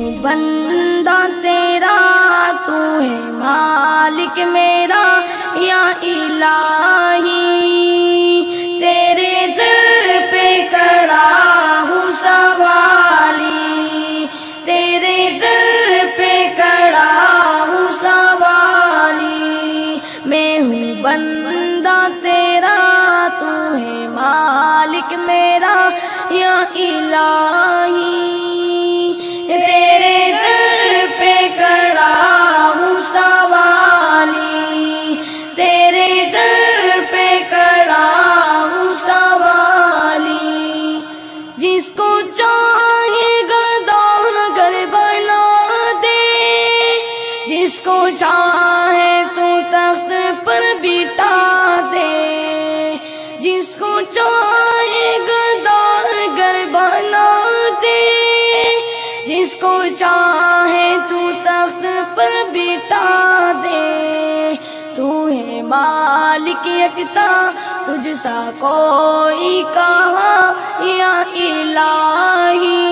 ہوں بندہ تیرا، تو ہے مالک میرا یا الہی، تیرے در پہ کھڑا ہوں سوالی، تیرے در پہ کھڑا ہوں سوالی، میں ہوں بندہ تیرا، تو ہے مالک میرا یا الہی، تیرے در پہ کھڑا ہوں سوالی، تیرے در پہ کھڑا ہوں سوالی، جس کو چاہے گداگر بنا دے، جس کو چاہے تو تخت پر بٹھا دے، جس کو چاہے گداگر بنا دے، جس کو چاہے تو تخت پر بٹھا دے، تو ہے مالک یکتا، تجھ سا کوئی کہاں یا الہی،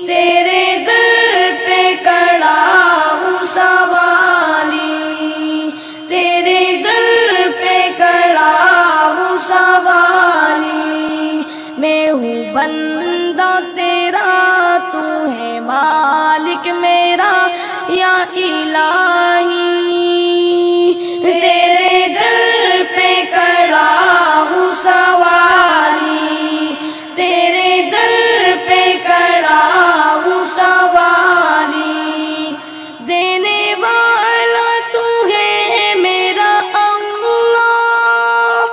تیرے در پہ کھڑا ہوں سوالی، تیرے در پہ کھڑا ہوں سوالی، میں ہوں بندہ تیرا، تو ہے مالک میرا یا الہی، تیرے در پہ کھڑا ہوں سوالی، تیرے در پہ کھڑا ہوں سوالی، دینے والا تو ہے میرا اللہ،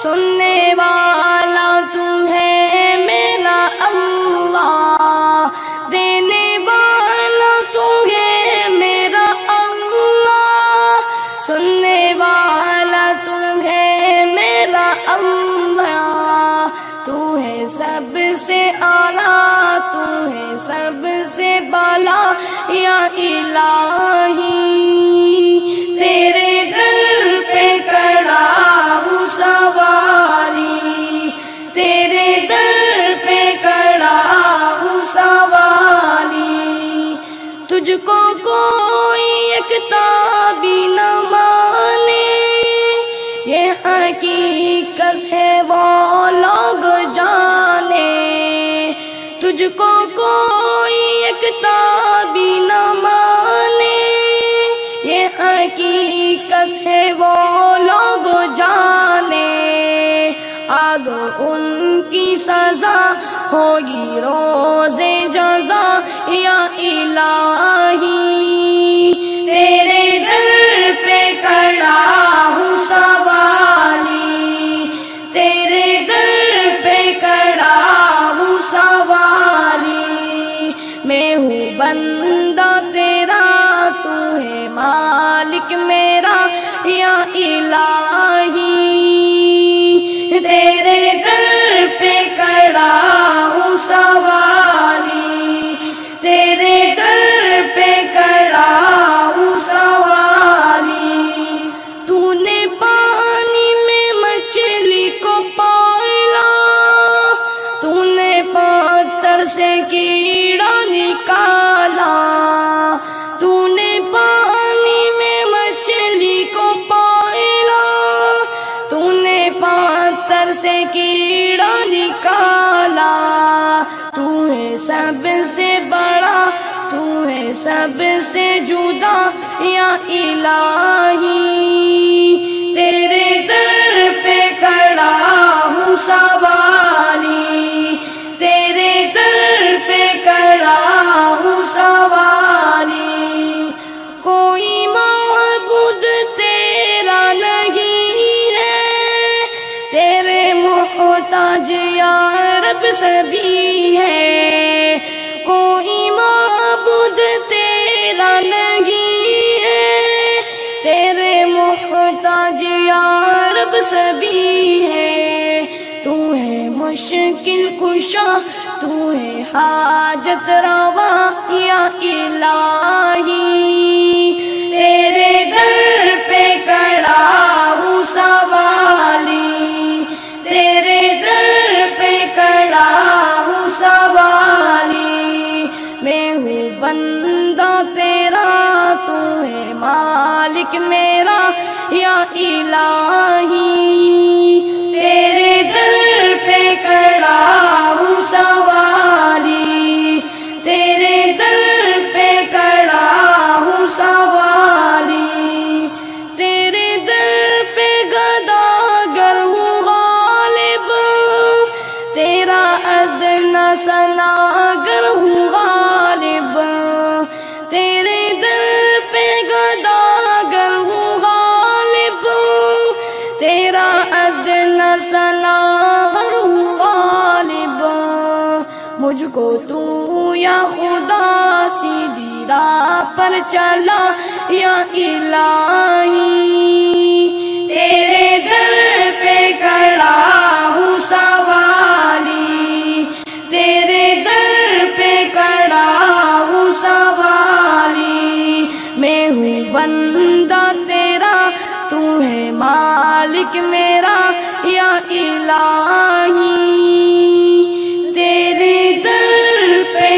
سننے والا تو ہے میرا اللہ، دینے والا تو ہے میرا اللہ، سننے والا تو ہے میرا اللہ، تو ہے سب سے اعلیٰ، تو ہے سب سے بالا یا الہی، تیرے در پہ کھڑا ہوں سوالی، تیرے در پہ کھڑا ہوں سوالی، تجھ کو کوئی یکتا بھی نہ مانے، یہ حقیقت ہے وہ لوگ جانے، تجھ کو کوئی یکتا بھی نہ مانے، یہ حقیقت ہے وہ لوگ جانے، آگ ان کی سزا ہوگی روز جزا یا الہی، تیرے در پہ کھڑا ہوں سوالی، تیرے در پہ کھڑا ہوں سوالی، میں ہوں بندہ تیرا، تو ہے مالک میرا یا الہی، تیرے در پہ کھڑا ہوں سوالی، تیرے در پہ کھڑا ہوں سوالی، تو نے پانی میں مچھلی کو پالا، تو نے پتھر سے کیڑا نکالا، تو نے پانی میں مچھلی کو پالا، تو نے پتھر سے کیڑا نکالا، تو ہے سب سے بڑا، تو ہے سب سے جدا یا الہی، تیرے در پہ کھڑا ہوں سوالی، تیرے در پہ کھڑا ہوں سوالی، کوئی معبود تیرا نہیں ہے، تیرے محتاج یا رب سبھی ہے، کوئی معبود تیرا نہیں ہے، تیرے محتاج یا رب سبھی ہے، تو ہے مشکل کشا، تو ہے حاجت روا یا الہی، تیرے در پہ کھڑا ہوں سوالی، تیرے در پہ کھڑا ہوں سوالی، میں ہوں مالک میرا یا الہی، تیرے در پہ کھڑا ہوں سوالی، تیرے در پہ کھڑا ہوں سوالی، تیرے در پہ گداگر ہوں غالب، تیرا ادنا سناگر ہوں غالب، تیرے در پہ گداگر ہوں غالب، تیرا ادنا سناگر ہوں غالب، مجھ کو تو یا خدا سیدھی راہ پر چلا یا الہی، تیرے در پہ کھڑا ہوں سوالی، تیرے در پہ کھڑا ہوں سوالی، میں ہوں بندہ تیرا تو ہے مالک میرا یا الہی، تیرے در پہ